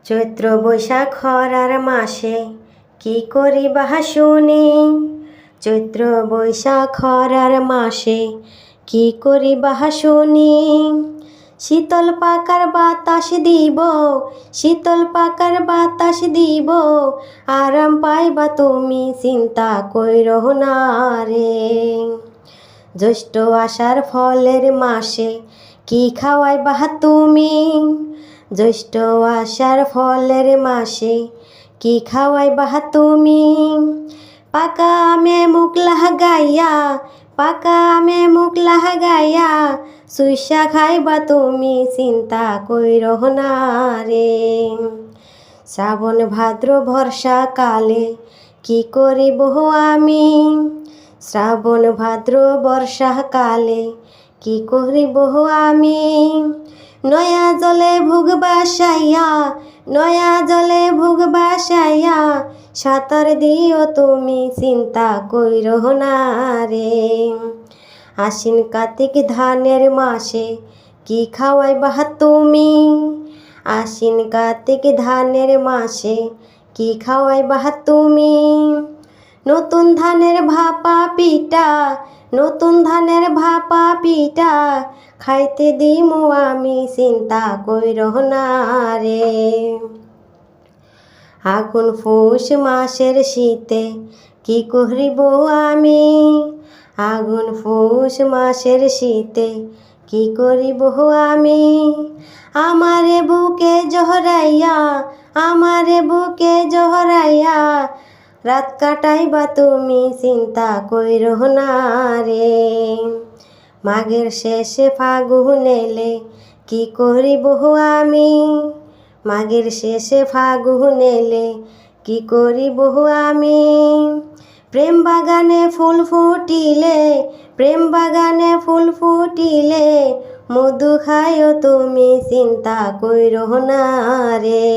চৈত্র বৈশাখ খরার মাসে কি করিবা শুনি। চৈত্র বৈশাখ খরার মাসে কি করিবা শুনি। শীতল পাকার বাতাস দিব, শীতল পাকার বাতাস দিব, আরাম পাইবা তুমি চিন্তা কইরো না রে। জ্যৈষ্ঠ আষাঢ় ফলের মাসে কি খাওয়াইবা তুমি। জ্যৈষ্ঠ আষাঢ় ফলের মাসে কি খাওয়াইবা তুমি। পাকা আমে মুখ লাগাইয়া, পাকা আমে মুখ লাগাইয়া, সুইসা খাইবা তুমি চিন্তা কইরো না রে। শ্রাবণ ভাদ্র বর্ষা কালে কি করিব আমি। শ্রাবণ ভাদ্র বর্ষা কালে কি করিব আমি। নয়া জলে ভোগ বাসাইয়া, নয়া জলে ভোগ বাসাইয়া, সাঁতার দিও তুমি চিন্তা কইরো না রে। আশ্বিন কার্তিক ধানের মাসে কি খাওয়াইবা তুমি। আশ্বিন কার্তিক ধানের মাসে কি খাওয়াইবা তুমি। নতুন ধানের ভাপা পিঠা, নতুন ধানের ভাপা পিঠা, খাইতে দিমু আমি চিন্তা কইরো না রে। আগুন পৌষ মাসের শীতে কি করিব আমি। আগুন পৌষ মাসের শীতে কি করিব আমি। আমারে বুকে জহরাইয়া, আমারে বুকে জহরাইয়া, রাত কাটাইবা তুমি চিন্তা কইরো না রে। মাঘের শেষে ফাগুন এলে কি করিব আমি। মাঘের শেষে ফাগুন এলে কি করিব আমি। প্রেম বাগানে ফুল ফুটিলে, প্রেম বাগানে ফুল ফুটিলে, মধু খাইও তুমি চিন্তা কইরো না রে।